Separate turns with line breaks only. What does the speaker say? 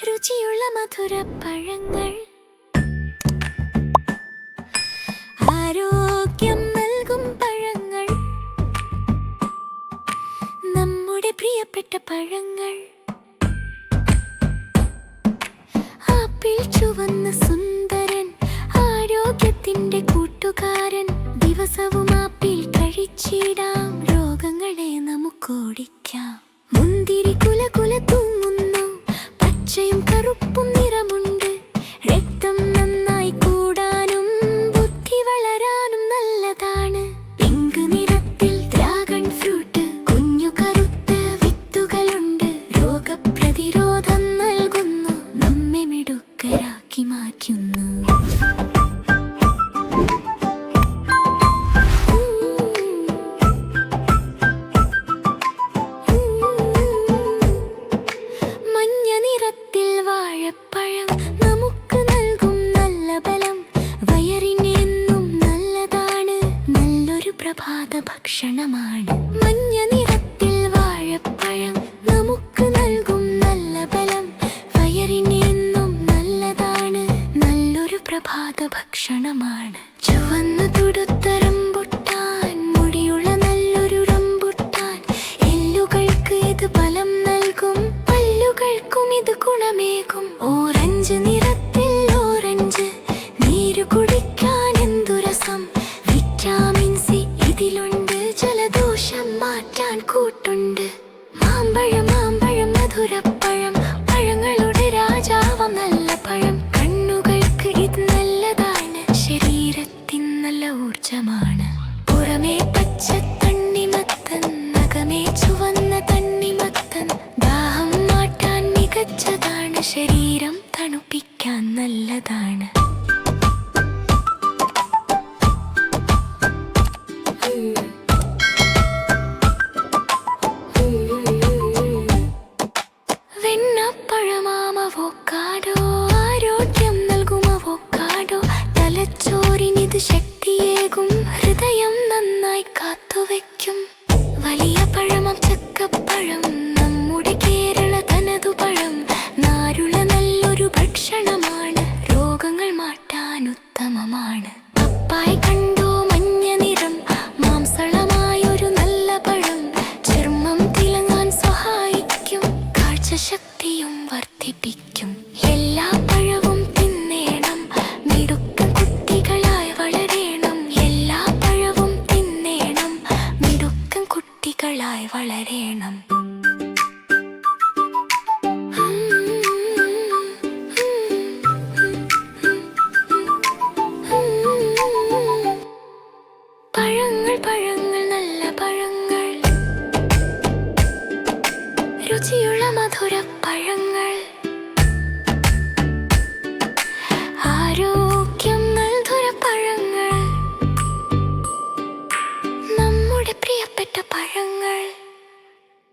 രുചിയുള്ള മധുര പഴങ്ങൾ, ആരോഗ്യം നൽകും പഴങ്ങൾ, നമ്മുടെ പ്രിയപ്പെട്ട പഴങ്ങൾ. ആപ്പിൾ ചുവന്ന സുന്ദരൻ, ആരോഗ്യത്തിന്റെ കൂട്ടുകാരൻ. ദിവസവും ആപ്പിൾ കഴിച്ചിടാം, രോഗങ്ങളെ നമുക്കോടിക്കാം. മുന്തിരി കുല കുല തൂങ്ങുന്നു, പച്ചയും കറുപ്പും നിറമുണ്ട്. രക്തം നന്നായി കൂടാനും ബുദ്ധി വളരാനും നല്ലതാണ്. പിങ്ക് നിറത്തിൽ ഡ്രാഗൺ ഫ്രൂട്ട്, കുഞ്ഞു കറുത്ത വിത്തുകളുണ്ട്. രോഗപ്രതിരോധം നൽകുന്നു, നമ്മെ മിടുക്കരാക്കി മാറ്റുന്നു. വാഴപ്പഴം നമുക്ക് നൽകും നല്ല ബലം, വയറിന് എന്നും നല്ലതാണ്, നല്ലൊരു പ്രഭാത ഭക്ഷണമാണ്. മഞ്ഞ നിറത്തിൽ വാഴപ്പഴം നമുക്ക് നൽകും നല്ല ബലം, വയറിന് എന്നും നല്ലതാണ്, നല്ലൊരു പ്രഭാത ഭക്ഷണമാണ്. ചുവന്നു തുടുത്ത റംബുട്ടാൻ, മുടിയുള്ള നല്ലൊരു റംബുട്ടാൻ. എല്ലുകൾക്ക് ഇത് ബലം നൽകും, പല്ലുകൾക്കും ഇത് ഗുണമേകും. ഓറഞ്ച് നിറത്തിൽ ഓറഞ്ച്, നീരു കുടിക്കാൻ എന്തു രസം. വിറ്റാമിൻ സി ഇതിലുണ്ട്, ജലദോഷം മാറ്റാൻ കൂട്ടുണ്ട്. മാമ്പഴം മാമ്പഴം മധുരപ്പഴം, പഴങ്ങളുടെ രാജാവാം നല്ല പഴം. കണ്ണുകൾക്ക് ഇത് നല്ലതാണ്, ശരീരത്തിൻ നല്ല ഊർജമാണ്. പുറമേ പച്ച തണ്ണിമത്തൻ, നഖമേ ചുവന്ന തണ്ണിമത്തൻ. ദാഹം മാറ്റാൻ മികച്ചതാണ്, ശരീരം തണുപ്പിക്കാൻ നല്ലതാണ്. വെണ്ണപ്പഴമാം അവോക്കാഡോ, ആരോഗ്യം നൽകും അവോക്കാഡോ. തലച്ചോറിനിത് ശക്തിയേകും, ഹൃദയം നന്നായി കാത്തുവെക്കും. വലിയ പഴമാം ചക്കപ്പഴം, നമ്മുടെ കേരള തനതു പഴം. നാരുള്ള നല്ലൊരു ഭക്ഷണമാണ്, രോഗങ്ങൾ മാറ്റാൻ ഉത്തമമാണ്. പപ്പായ കണ്ടോ മഞ്ഞ നിറം, മാംസളമായൊരു നല്ല പഴം. ചർമ്മം തിളങ്ങാൻ സഹായിക്കും, കാഴ്ചശക്തിയും വർദ്ധിപ്പിക്കും. എല്ലാ പഴവും തിന്നേണം, മിടുക്കൻ കുട്ടികളായി വളരണം. എല്ലാ പഴവും തിന്നേണം, മിടുക്കൻ കുട്ടികളായി വളരണം. പഴങ്ങൾ പഴങ്ങൾ നല്ല പഴങ്ങൾ, രുചിയുള്ള മധുര പഴങ്ങൾ.